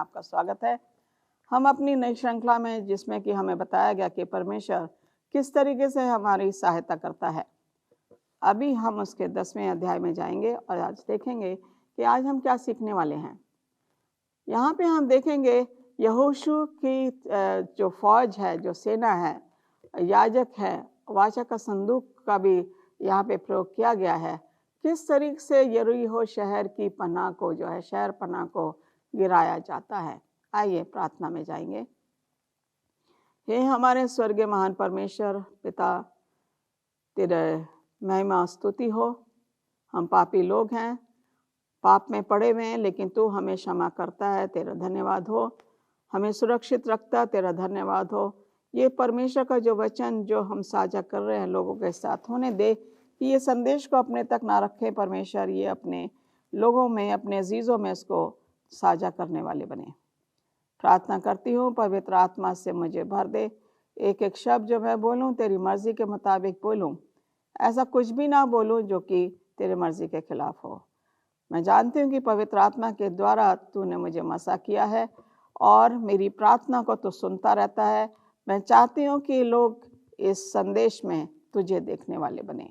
आपका स्वागत है। हम अपनी नई श्रृंखला में जिसमें कि हमें बताया गया कि परमेश्वर किस तरीके से हमारी सहायता करता है, अभी हम उसके 10वें अध्याय में जाएंगे और आज देखेंगे कि आज हम क्या सीखने वाले हैं। यहाँ पे हम देखेंगे यहोशू की जो फौज है, जो सेना है, याजक है, वाचा का संदूक का भी यहाँ पे प्रयोग किया गया है। किस तरीके से यरीहो शहर की पनाह को जो है, शहर पनाह को गिराया जाता है। आइए प्रार्थना में जाएंगे। हे हमारे स्वर्गीय महान परमेश्वर पिता, तेरे महिमा स्तुति हो। हम पापी लोग हैं, पाप में पड़े हुए हैं, लेकिन तू हमें क्षमा करता है, तेरा धन्यवाद हो। हमें सुरक्षित रखता, तेरा धन्यवाद हो। ये परमेश्वर का जो वचन जो हम साझा कर रहे हैं लोगों के साथ, होने दे कि ये संदेश को अपने तक ना रखे परमेश्वर, ये अपने लोगों में, अपने अजीज़ों में इसको साझा करने वाले बने। प्रार्थना करती हूँ पवित्र आत्मा से मुझे भर दे। एक एक शब्द जो मैं बोलूँ तेरी मर्जी के मुताबिक बोलूँ, ऐसा कुछ भी ना बोलूँ जो कि तेरी मर्जी के खिलाफ हो। मैं जानती हूँ कि पवित्र आत्मा के द्वारा तूने मुझे मसा किया है और मेरी प्रार्थना को तू सुनता रहता है। मैं चाहती हूँ कि लोग इस संदेश में तुझे देखने वाले बने।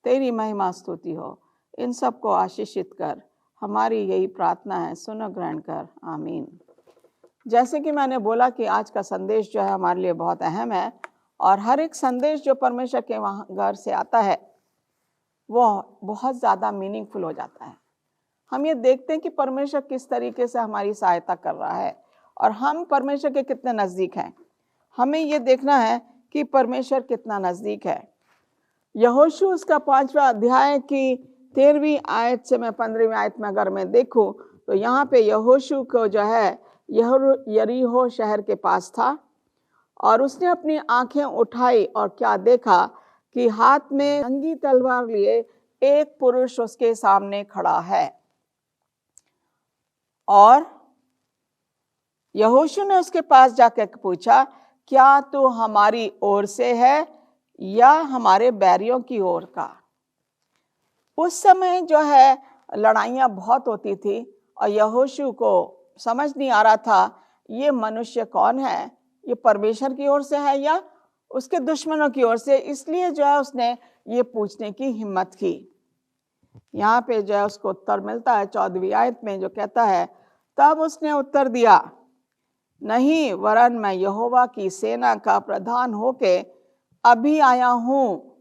तेरी महिमा स्तुति हो। इन सब को आशीषित कर, हमारी यही प्रार्थना है, सुनो ग्रहण कर, आमीन। जैसे कि मैंने बोला कि आज का संदेश जो है हमारे लिए बहुत अहम है और हर एक संदेश जो परमेश्वर के वहाँ घर से आता है वो बहुत ज़्यादा मीनिंगफुल हो जाता है। हम ये देखते हैं कि परमेश्वर किस तरीके से हमारी सहायता कर रहा है और हम परमेश्वर के कितने नज़दीक हैं। हमें ये देखना है कि परमेश्वर कितना नज़दीक है। यहोशू उसका 5वां अध्याय की 13वीं आयत से मैं 15वीं आयत में अगर मैं देखूं तो यहाँ पे यहोशू को जो है यरीहो शहर के पास था और उसने अपनी आंखें उठाई और क्या देखा कि हाथ में नंगी तलवार लिए एक पुरुष उसके सामने खड़ा है। और यहोशू ने उसके पास जाकर पूछा, क्या तू हमारी ओर से है या हमारे बैरियों की ओर का। उस समय जो है लड़ाइयाँ बहुत होती थी और यहोशू को समझ नहीं आ रहा था ये मनुष्य कौन है, ये परमेश्वर की ओर से है या उसके दुश्मनों की ओर से। इसलिए जो है उसने ये पूछने की हिम्मत की। यहाँ पे जो है उसको उत्तर मिलता है 14वीं आयत में, जो कहता है, तब उसने उत्तर दिया, नहीं, वरन मैं यहोवा की सेना का प्रधान होके अभी आया हूँ।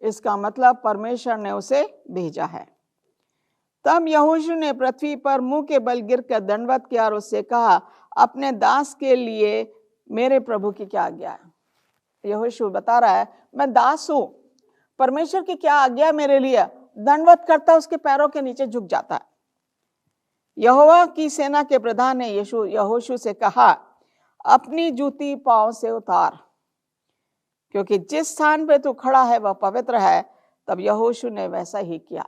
इसका मतलब परमेश्वर ने उसे भेजा है। तब यहोशू ने पृथ्वी पर मुंह के बल गिर कर दंडवत किया और उससे कहा, अपने दास के लिए मेरे प्रभु की क्या आज्ञा है। यहोशू बता रहा है, मैं दास हूं, परमेश्वर की क्या आज्ञा मेरे लिए। दंडवत करता, उसके पैरों के नीचे झुक जाता है। यहोवा की सेना के प्रधान ने यहोशू से कहा, अपनी जूती पांव से उतार, क्योंकि जिस स्थान पे तू खड़ा है वह पवित्र है। तब यहोशू ने वैसा ही किया।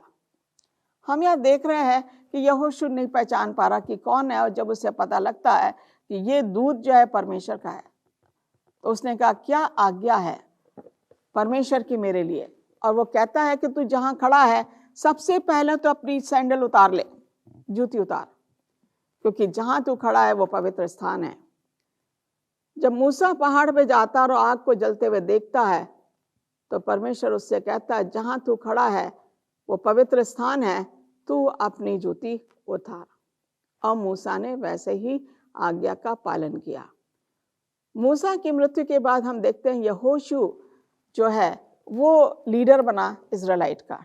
हम यहाँ देख रहे हैं कि यहोशू नहीं पहचान पा रहा कि कौन है, और जब उसे पता लगता है कि ये दूत जो है परमेश्वर का है तो उसने कहा, क्या आज्ञा है परमेश्वर की मेरे लिए। और वो कहता है कि तू जहाँ खड़ा है सबसे पहले तो अपनी सैंडल उतार ले, जूती उतार, क्योंकि जहाँ तू खड़ा है वो पवित्र स्थान है। जब मूसा पहाड़ पे जाता और आग को जलते हुए देखता है तो परमेश्वर उससे कहता है, जहां तू खड़ा है वो पवित्र स्थान है, तू अपनी जूती उतार। और मूसा ने वैसे ही आज्ञा का पालन किया। मूसा की मृत्यु के बाद हम देखते हैं यहोशू जो है वो लीडर बना इजराइलाइट का।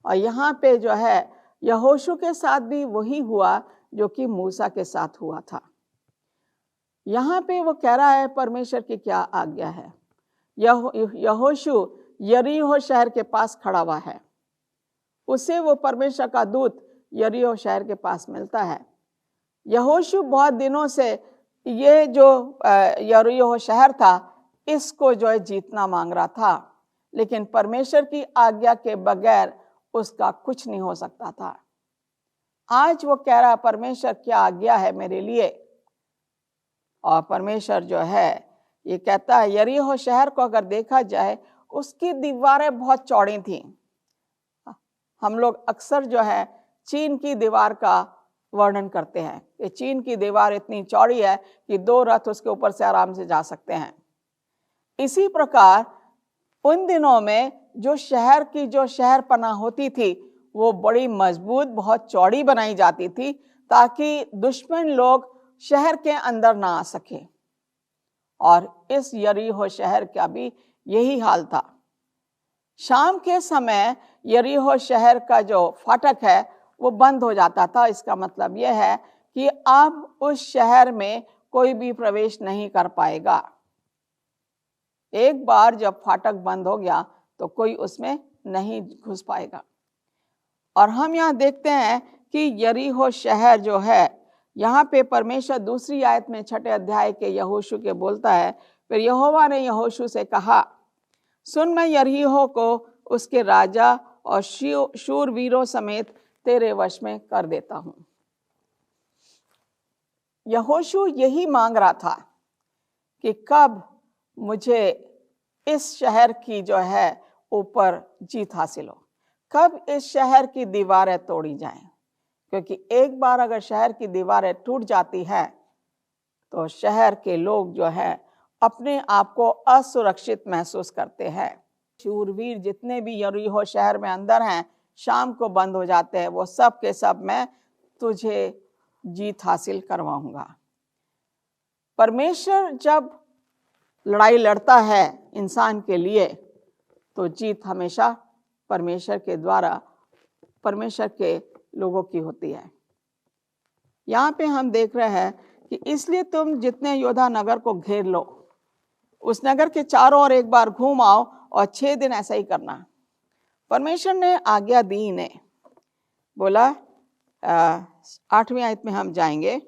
और यहाँ पे जो है यहोशू के साथ भी वही हुआ जो कि मूसा के साथ हुआ था। यहाँ पे वो कह रहा है परमेश्वर की क्या आज्ञा है। यहोशू यरीहो शहर के पास खड़ा हुआ है, उसे वो परमेश्वर का दूत यरीहो शहर के पास मिलता है। यहोशू बहुत दिनों से ये जो यरीहो शहर था इसको जो है जीतना मांग रहा था, लेकिन परमेश्वर की आज्ञा के बगैर उसका कुछ नहीं हो सकता था। आज वो कह रहा है, परमेश्वर क्या आज्ञा है मेरे लिए। और परमेश्वर जो है ये कहता है, यरीहो शहर को अगर देखा जाए उसकी दीवारें बहुत चौड़ी थी। हम लोग अक्सर जो है चीन की दीवार का वर्णन करते हैं कि चीन की दीवार इतनी चौड़ी है कि 2 रथ उसके ऊपर से आराम से जा सकते हैं। इसी प्रकार उन दिनों में जो शहर की जो शहरपनाह होती थी वो बड़ी मजबूत, बहुत चौड़ी बनाई जाती थी ताकि दुश्मन लोग शहर के अंदर ना आ सके। और इस यरीहो शहर का भी यही हाल था। शाम के समय यरीहो शहर का जो फाटक है वो बंद हो जाता था। इसका मतलब यह है कि अब उस शहर में कोई भी प्रवेश नहीं कर पाएगा। एक बार जब फाटक बंद हो गया तो कोई उसमें नहीं घुस पाएगा। और हम यहाँ देखते हैं कि यरीहो शहर जो है, यहाँ पे परमेश्वर दूसरी आयत में 6 अध्याय के यहोशू के बोलता है, फिर यहोवा ने यहोशू से कहा, सुन, मैं यरीहो को उसके राजा और शूरवीरों समेत तेरे वश में कर देता हूँ। यहोशू यही मांग रहा था कि कब मुझे इस शहर की जो है ऊपर जीत हासिल हो, कब इस शहर की दीवारें तोड़ी जाएं, क्योंकि एक बार अगर शहर की दीवारें टूट जाती है तो शहर के लोग जो है अपने आप को असुरक्षित महसूस करते हैं। शूरवीर जितने भी यरीहो शहर में अंदर हैं, शाम को बंद हो जाते हैं। वो सब के सब मैं तुझे जीत हासिल करवाऊंगा। परमेश्वर जब लड़ाई लड़ता है इंसान के लिए तो जीत हमेशा परमेश्वर के द्वारा, परमेश्वर के लोगों की होती है। यहाँ पे हम देख रहे हैं कि इसलिए तुम जितने योद्धा नगर को घेर लो, उस नगर के चारों ओर एक बार घूम आओ और 6 दिन ऐसा ही करना। परमेश्वर ने आज्ञा दी इन्हें, बोला 8वीं आयत में हम जाएंगे।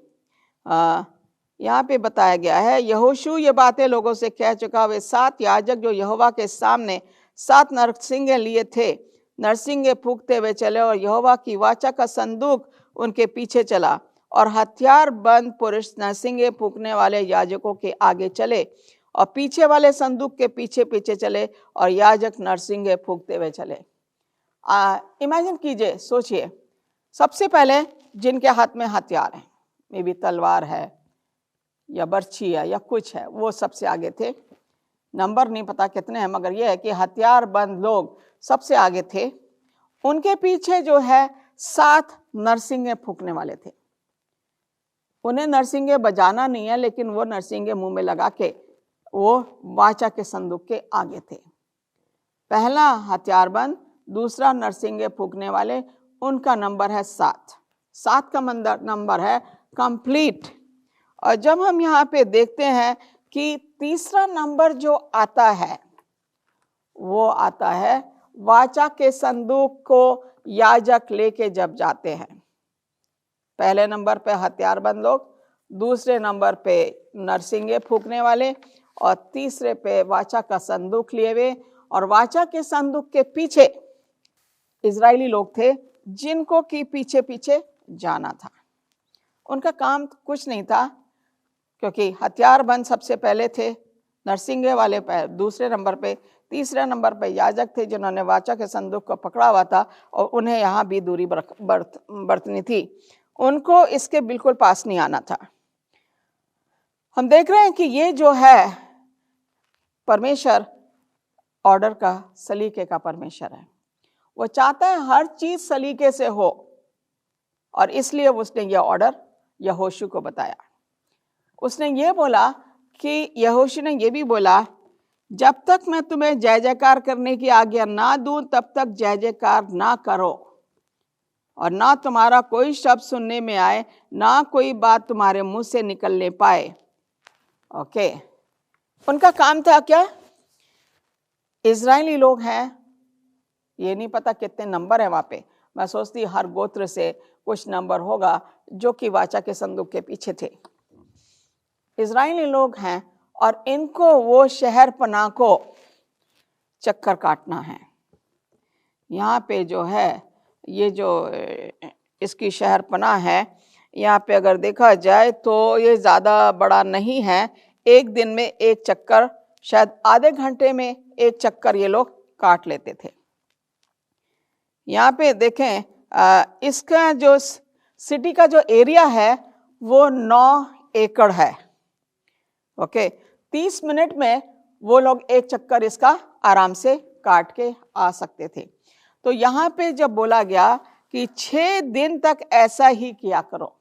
यहाँ पे बताया गया है, यहोशू ये बातें लोगों से कह चुका। वे 7 याजक जो यहोवा के सामने 7 नरसिंगे लिए थे, नरसिंगे फूंकते हुए चले और यहोवा की वाचा का संदूक उनके पीछे चला। और हथियार बंद पुरुष नरसिंगे फूंकने वाले याजकों के आगे चले और पीछे वाले संदूक के पीछे पीछे चले और याजक नरसिंगे फूंकते हुए चले। इमेजिन कीजिए, सोचिए, सबसे पहले जिनके हाथ में हथियार है, मे बी तलवार है या बर्छी है या कुछ है, वो सबसे आगे थे। नंबर नहीं पता कितने हैं, मगर यह है कि हथियार बंद लोग सबसे आगे थे। उनके पीछे जो है 7 नरसिंगे फूंकने वाले थे। उन्हें नरसिंगे बजाना नहीं है, लेकिन वो नरसिंगे मुंह में लगा के वो वाचा के संदूक के आगे थे। पहला हथियार बंद, दूसरा नरसिंगे फूंकने वाले, उनका नंबर है 7। 7 का नंबर है कंप्लीट। और जब हम यहाँ पे देखते हैं कि तीसरा नंबर जो आता है वो आता है वाचा के संदूक को याजक लेके जब जाते हैं। पहले नंबर पे हथियारबंद लोग, दूसरे नंबर पे नरसिंगे फूंकने वाले और तीसरे पे वाचा का संदूक लिए हुए। और वाचा के संदूक के पीछे इजरायली लोग थे जिनको कि पीछे पीछे जाना था। उनका काम कुछ नहीं था, क्योंकि हथियारबंद सबसे पहले थे, नरसिंगे वाले दूसरे नंबर पे, तीसरे नंबर पे याजक थे जिन्होंने वाचा के संदूक को पकड़ा हुआ था और उन्हें यहाँ भी दूरी बरतनी थी। उनको इसके बिल्कुल पास नहीं आना था। हम देख रहे हैं कि ये जो है परमेश्वर ऑर्डर का, सलीके का परमेश्वर है। वो चाहता है हर चीज सलीके से हो, और इसलिए उसने यह ऑर्डर यहोशू को बताया। उसने ये बोला कि यहोशू ने ये भी बोला, जब तक मैं तुम्हें जय जयकार करने की आज्ञा ना दूं तब तक जय जयकार ना करो, और ना तुम्हारा कोई शब्द सुनने में आए, ना कोई बात तुम्हारे मुंह से निकलने पाए। ओके, उनका काम था क्या? इजरायली लोग हैं, ये नहीं पता कितने नंबर है वहां पे। मैं सोचती हर गोत्र से कुछ नंबर होगा जो कि वाचा के संदूक के पीछे थे। इजरायली लोग हैं और इनको वो शहर पनाह को चक्कर काटना है। यहाँ पे जो है ये जो इसकी शहर पनाह है, यहाँ पे अगर देखा जाए तो ये ज़्यादा बड़ा नहीं है। एक दिन में एक चक्कर, शायद आधे घंटे में एक चक्कर ये लोग काट लेते थे। यहाँ पे देखें, इसका जो सिटी का जो एरिया है वो 9 एकड़ है। ओके, 30 मिनट में वो लोग एक चक्कर इसका आराम से काट के आ सकते थे। तो यहाँ पे जब बोला गया कि 6 दिन तक ऐसा ही किया करो,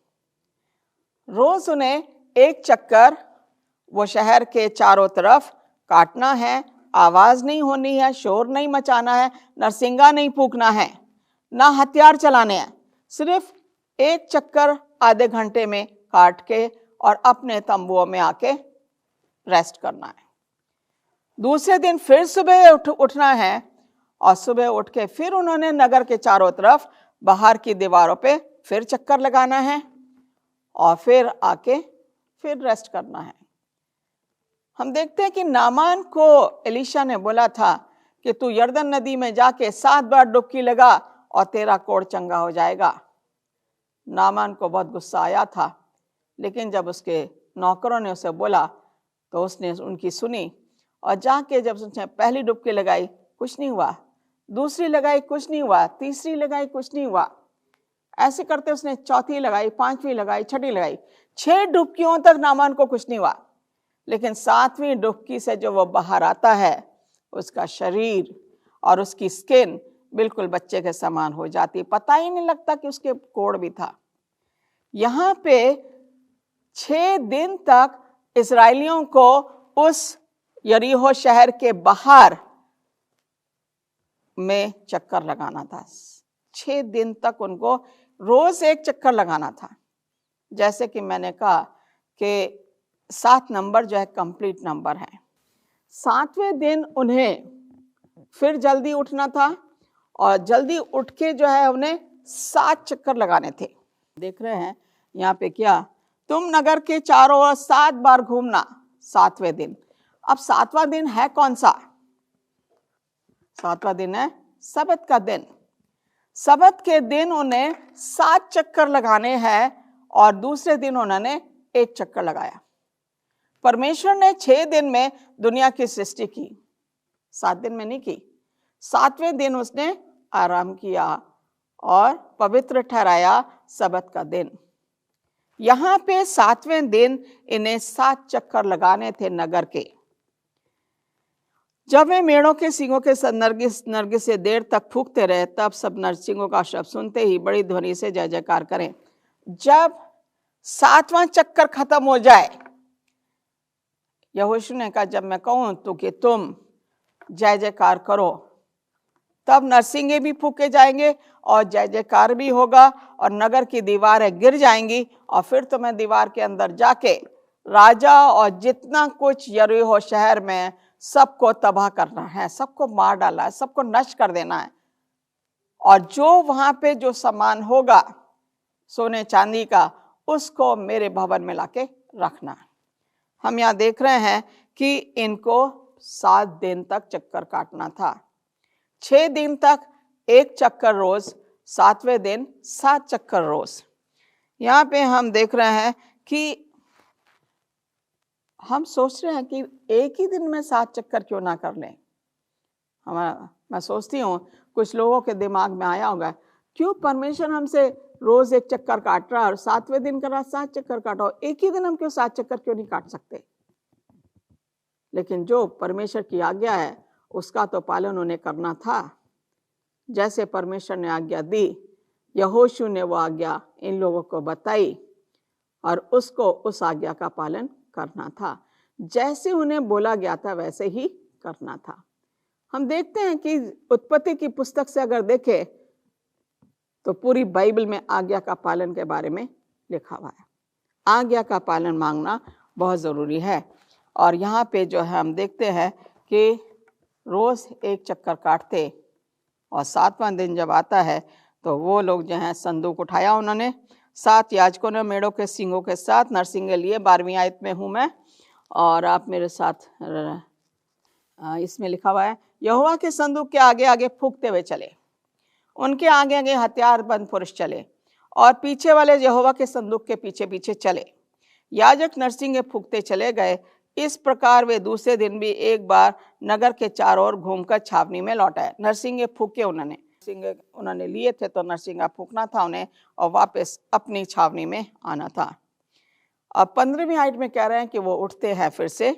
रोज उन्हें एक चक्कर वो शहर के चारों तरफ काटना है, आवाज नहीं होनी है, शोर नहीं मचाना है, नरसिंगा नहीं फूकना है, ना हथियार चलाने हैं, सिर्फ एक चक्कर आधे घंटे में काट के और अपने तंबुओं में आके रेस्ट करना है। दूसरे दिन फिर सुबह उठना है और सुबह उठ के फिर उन्होंने नगर के चारों तरफ बाहर की दीवारों पे फिर चक्कर लगाना है और फिर आके फिर रेस्ट करना है। हम देखते हैं कि नामान को एलीशा ने बोला था कि तू यरदन नदी में जाके 7 बार डुबकी लगा और तेरा कोढ़ चंगा हो जाएगा। नामान को बहुत गुस्सा आया था, लेकिन जब उसके नौकरों ने उसे बोला तो उसने उनकी सुनी और जाके जब उसने पहली डुबकी लगाई कुछ नहीं हुआ, दूसरी लगाई कुछ नहीं हुआ, तीसरी लगाई कुछ नहीं हुआ, ऐसे करते उसने चौथी लगाई, 5वीं लगाई, 6ठी लगाई, 6 डुबकियों तक नामान को कुछ नहीं हुआ। लेकिन 7वीं डुबकी से जो वो बाहर आता है उसका शरीर और उसकी स्किन बिल्कुल बच्चे के समान हो जाती, पता ही नहीं लगता कि उसके कोढ़ भी था। यहाँ पे 6 दिन तक इस्राएलियों को उस यरीहो शहर के बाहर में चक्कर लगाना था। 6 दिन तक उनको रोज एक चक्कर लगाना था। जैसे कि मैंने कहा कि 7 नंबर जो है कंप्लीट नंबर है। 7वें दिन उन्हें फिर जल्दी उठना था और जल्दी उठ के जो है उन्हें 7 चक्कर लगाने थे। देख रहे हैं यहाँ पे क्या, तुम नगर के चारों ओर 7 बार घूमना 7वें दिन। अब 7वां दिन है कौन सा? 7वां दिन है सबत का दिन। सबत के दिन उन्हें 7 चक्कर लगाने हैं और दूसरे दिन उन्होंने 1 चक्कर लगाया। परमेश्वर ने 6 दिन में दुनिया की सृष्टि की, 7 दिन में नहीं की। 7वें दिन उसने आराम किया और पवित्र ठहराया सबत का दिन। यहाँ पे 7वें दिन इन्हें 7 चक्कर लगाने थे नगर के। जब वे मेढ़ों के सींगों के नरगिस से देर तक फूंकते रहे, तब सब नरसिंगों का शब्द सुनते ही बड़ी ध्वनि से जय जयकार करें। जब 7वां चक्कर खत्म हो जाए, यहोशू ने कहा जब मैं कहूं तो कि तुम जय जयकार करो, तब नरसिंगे भी फूके जाएंगे और जय जयकार भी होगा और नगर की दीवारें गिर जाएंगी और फिर तुम्हें दीवार के अंदर जाके राजा और जितना कुछ यरीहो शहर में सबको तबाह करना है, सबको मार डाला है, सबको नष्ट कर देना है। और जो वहां पे जो सामान होगा सोने चांदी का, उसको मेरे भवन में लाके रखना। हम यहाँ देख रहे हैं कि इनको 7 दिन तक चक्कर काटना था। 6 दिन तक 1 चक्कर रोज, 7वें दिन 7 चक्कर रोज। यहाँ पे हम देख रहे हैं कि हम सोच रहे हैं कि एक ही दिन में 7 चक्कर क्यों ना कर लें। मैं सोचती हूँ कुछ लोगों के दिमाग में आया होगा, क्यों परमेश्वर हमसे रोज 1 चक्कर काट रहा है और 7वें दिन कर रहा 7 चक्कर काटो, एक ही दिन हम क्यों 7 चक्कर क्यों नहीं काट सकते। लेकिन जो परमेश्वर की आज्ञा है उसका तो पालन उन्हें करना था। जैसे परमेश्वर ने आज्ञा दी, यहोशू ने वो आज्ञा इन लोगों को बताई और उसको उस आज्ञा का पालन करना था। जैसे उन्हें बोला गया था वैसे ही करना था। हम देखते हैं कि उत्पत्ति की पुस्तक से अगर देखें तो पूरी बाइबल में आज्ञा का पालन के बारे में लिखा हुआ है। आज्ञा का पालन मांगना बहुत ज़रूरी है। और यहाँ पे जो है हम देखते हैं कि रोज़ 1 चक्कर काटते और 7वां दिन जब आता है तो वो लोग जो हैं संदूक उठाया उन्होंने। 7 याजकों ने मेढ़ों के सींगों के साथ नरसिंगे लिए। 12वीं आयत में हूँ मैं और आप मेरे साथ, इसमें लिखा हुआ है, यहोवा के संदूक के आगे आगे फूंकते हुए चले, उनके आगे आगे हथियारबंद पुरुष चले और पीछे वाले यहोवा के संदूक के पीछे पीछे चले। याजक नरसिंगे फूंकते चले गए। इस प्रकार वे दूसरे दिन भी एक बार नगर के चारों ओर घूमकर छावनी में लौट आए। नरसिंगे फूके उन्होंने, नरसिंगे उन्होंने लिए थे तो नरसिंगा फूंकना था उन्हें और वापस अपनी छावनी में आना था। अब 15वीं आयत में कह रहे हैं कि वो उठते हैं फिर से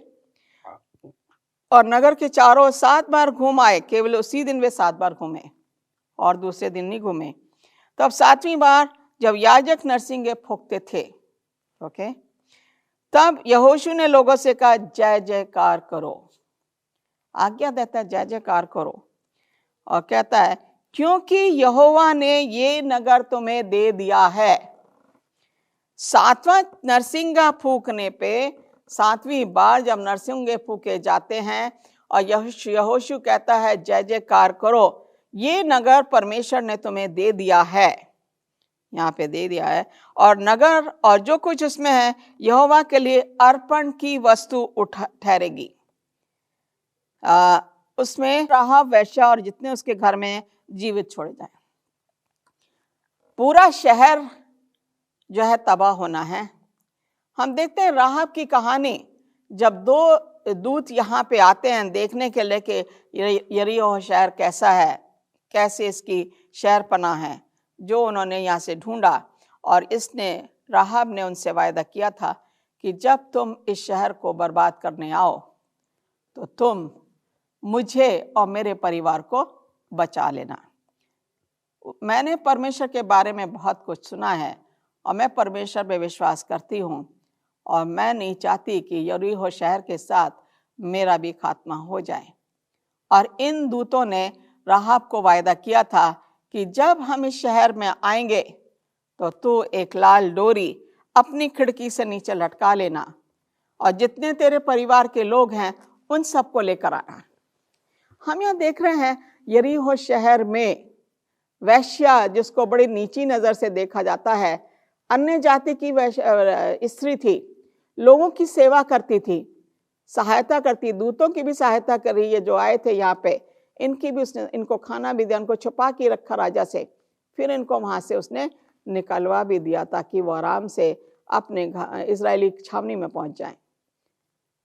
और नगर के चारों 7 बार घूम आए। केवल उसी दिन वे 7 बार घूमे और दूसरे दिन नहीं घूमे। तब 7वीं बार जब याजक नरसिंगे फूंकते थे, ओके, तब यहोशू ने लोगों से कहा जय जयकार करो। आज्ञा देता है जय जयकार करो और कहता है क्योंकि यहोवा ने ये नगर तुम्हें दे दिया है। 7वां नरसिंगा फूंकने पे 7वीं बार जब नरसिंगे फूंके जाते हैं और यहोशू कहता है जय जयकार करो, ये नगर परमेश्वर ने तुम्हें दे दिया है, यहाँ पे दे दिया है, और नगर और जो कुछ उसमें है यहोवा के लिए अर्पण की वस्तु ठहरेगी। उसमें राहाब वेश्या और जितने उसके घर में जीवित छोड़े जाए। पूरा शहर जो है तबाह होना है। हम देखते हैं राहाब की कहानी, जब 2 दूत यहाँ पे आते हैं देखने के लिए कि यरीहो शहर कैसा है, कैसे इसकी शहर पनाह है, जो उन्होंने यहाँ से ढूंढा। और इसने राहाब ने उनसे वायदा किया था कि जब तुम इस शहर को बर्बाद करने आओ तो तुम मुझे और मेरे परिवार को बचा लेना। मैंने परमेश्वर के बारे में बहुत कुछ सुना है और मैं परमेश्वर पे विश्वास करती हूँ और मैं नहीं चाहती कि यरीहो शहर के साथ मेरा भी खात्मा हो जाए। और इन दूतों ने राहाब को वायदा किया था कि जब हम इस शहर में आएंगे तो तू एक लाल डोरी अपनी खिड़की से नीचे लटका लेना और जितने तेरे परिवार के लोग हैं उन सबको लेकर आना। हम यहाँ देख रहे हैं यरीहो शहर में वैश्या, जिसको बड़ी नीची नजर से देखा जाता है, अन्य जाति की स्त्री थी, लोगों की सेवा करती थी, सहायता करती, दूतों की भी सहायता कर रही है जो आए थे यहाँ पे, इनकी भी उसने, इनको खाना भी दिया, उनको छुपा के रखा राजा से, फिर इनको वहां से उसने निकलवा भी दिया ताकि वो आराम से अपने इजरायली छावनी में पहुंच जाएं।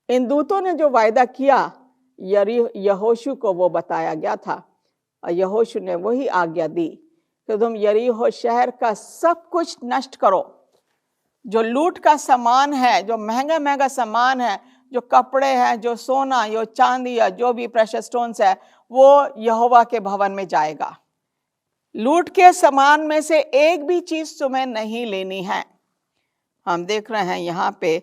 इन दूतों ने जो वायदा किया यहोशू को वो बताया गया था और यहोशू ने वही आज्ञा दी कि तुम यरीहो शहर का सब कुछ नष्ट करो, जो लूट का सामान है, जो महंगा महंगा सामान है, जो कपड़े हैं, जो सोना, जो चांदी या जो भी प्रेशियस स्टोन्स है, वो यहोवा के भवन में जाएगा। लूट के सामान में से एक भी चीज तुम्हें नहीं लेनी है। हम देख रहे हैं यहाँ पे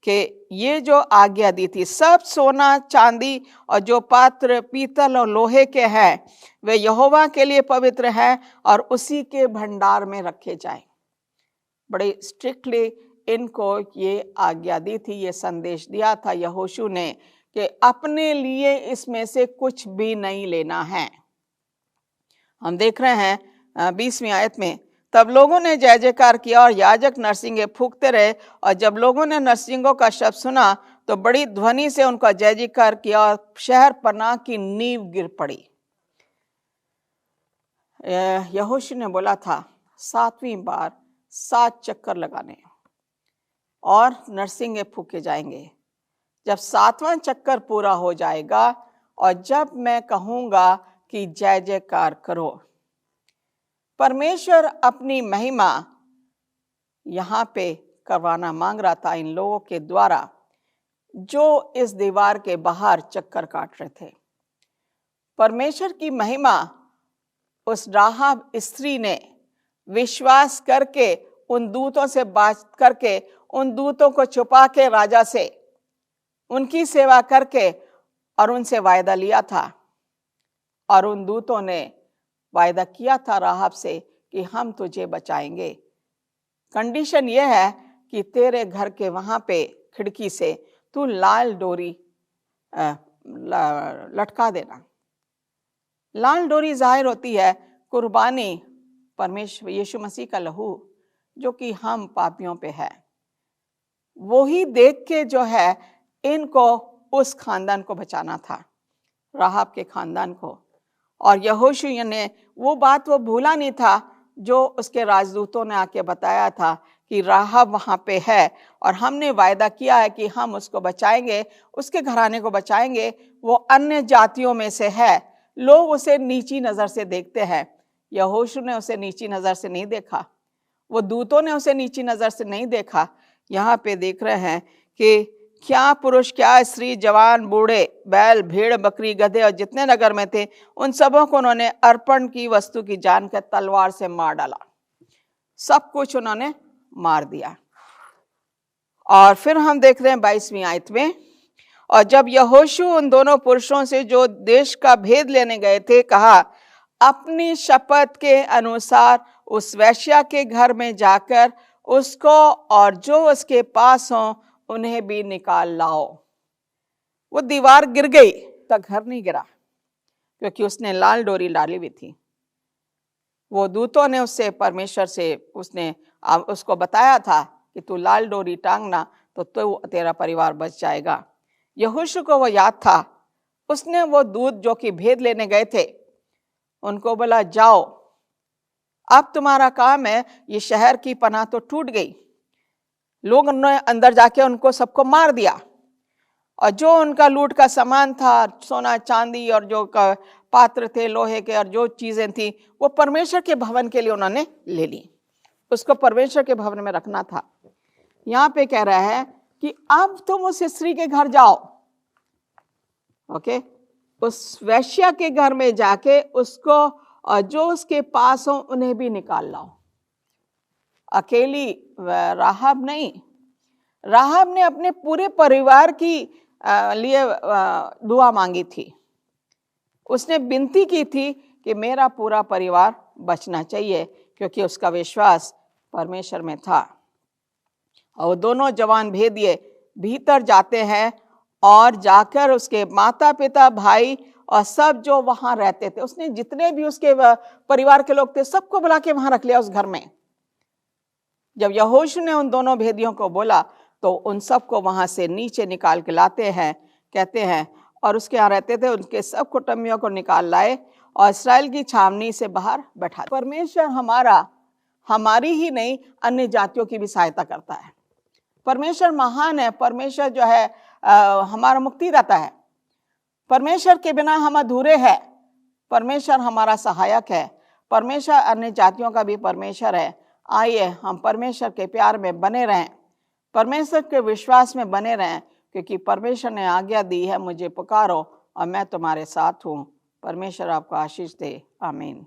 कि ये जो आज्ञा दी थी, सब सोना चांदी और जो पात्र पीतल और लोहे के हैं वे यहोवा के लिए पवित्र हैं और उसी के भंडार में रखे जाएं। बड़े स्ट्रिक्टली इनको ये आज्ञा दी थी, ये संदेश दिया था यहोशू ने कि अपने लिए इसमें से कुछ भी नहीं लेना है। हम देख रहे हैं 20वीं आयत में, तब लोगों ने जय जयकार किया और याजक नरसिंगे फूंकते रहे, और जब लोगों ने नरसिंगों का शब्द सुना तो बड़ी ध्वनि से उनका जय जयकार किया और शहर पनाह की नींव गिर पड़ी। यहोशू ने बोला था 7वीं बार 7 चक्कर लगाने और नरसिंगे फूके जाएंगे। जब 7वां चक्कर पूरा हो जाएगा और जब मैं कहूंगा कि जय जयकार करो, परमेश्वर अपनी महिमा यहाँ पे करवाना मांग रहा था इन लोगों के द्वारा जो इस दीवार के बाहर चक्कर काट रहे थे। परमेश्वर की महिमा उस राहाब स्त्री ने विश्वास करके उन दूतों से बात करके, उन दूतों को छुपा के राजा से उनकी सेवा करके और उनसे वायदा लिया था। और उन दूतों ने वायदा किया था राहाब से कि हम तुझे बचाएंगे, कंडीशन यह है कि तेरे घर के वहां पे खिड़की से तू लाल डोरी लटका देना। लाल डोरी जाहिर होती है कुर्बानी, परमेश्वर यीशु मसीह का लहू जो कि हम पापियों पे है। वही देख के जो है इनको उस खानदान को बचाना था, राहाब के खानदान को। और यहोशू ने वो बात वो भूला नहीं था जो उसके राजदूतों ने आके बताया था कि राहाब वहां पे है और हमने वायदा किया है कि हम उसको बचाएंगे, उसके घराने को बचाएंगे। वो अन्य जातियों में से है, लोग उसे नीची नजर से देखते हैं, यहोशू ने उसे नीची नज़र से नहीं देखा, वो दूतों ने उसे नीची नज़र से नहीं देखा। यहाँ पे देख रहे हैं कि क्या पुरुष, क्या स्त्री, जवान, बूढ़े, बैल, भेड़, बकरी, गधे और जितने नगर में थे, उन सबों को उन्होंने अर्पण की वस्तु की जानकर तलवार से मार डाला। सब कुछ उन्होंने मार दिया। और फिर हम देख रहे हैं 22वीं आयत में, और जब यहोशू उन दोनों पुरुषों से जो देश का भेद लेने गए थे कहा, अपनी शपथ के अनुसार उस वैश्या के घर में जाकर उसको और जो उसके पास हो उन्हें भी निकाल लाओ। वो दीवार गिर गई तो घर नहीं गिरा, क्योंकि उसने लाल डोरी डाली हुई थी। वो दूतों ने उससे, परमेश्वर से उसने उसको बताया था कि तू लाल डोरी टांगना तो तेरा परिवार बच जाएगा। यहोशू को वो याद था। उसने वो दूत जो कि भेद लेने गए थे उनको बोला, जाओ, अब तुम्हारा काम है, ये शहर की पनाह तो टूट गई, लोग ने अंदर जाके उनको सबको मार दिया, और जो उनका लूट का सामान था, सोना चांदी और जो पात्र थे लोहे के और जो चीजें थी, वो परमेश्वर के भवन के लिए उन्होंने ले ली। उसको परमेश्वर के भवन में रखना था। यहाँ पे कह रहा है कि अब तुम उस स्त्री के घर जाओ, ओके, उस वैश्या के घर में जाके उसको और जो उसके पास हो उन्हें भी निकाल लाओ। अकेली राहब नहीं, राहब ने अपने पूरे परिवार की लिए दुआ मांगी थी। उसने विनती की थी कि मेरा पूरा परिवार बचना चाहिए, क्योंकि उसका विश्वास परमेश्वर में था। और दोनों जवान भेदिए भीतर जाते हैं और जाकर उसके माता पिता, भाई और सब जो वहां रहते थे, उसने जितने भी उसके परिवार के लोग थे सबको बुला के वहां रख लिया उस घर में। जब यहोशू ने उन दोनों भेदियों को बोला तो उन सबको वहां से नीचे निकाल के लाते हैं, कहते हैं, और उसके यहाँ रहते थे उनके सब कुटुंबियों को निकाल लाए और इस्राएल की छावनी से बाहर बैठा। परमेश्वर हमारी ही नहीं, अन्य जातियों की भी सहायता करता है। परमेश्वर महान है। परमेश्वर जो है हमारा मुक्तिदाता है। परमेश्वर के बिना हम अधूरे हैं। परमेश्वर हमारा सहायक है। परमेश्वर अन्य जातियों का भी परमेश्वर है। आइए हम परमेश्वर के प्यार में बने रहें, परमेश्वर के विश्वास में बने रहें, क्योंकि परमेश्वर ने आज्ञा दी है, मुझे पुकारो और मैं तुम्हारे साथ हूँ। परमेश्वर आपको आशीष दे। आमीन।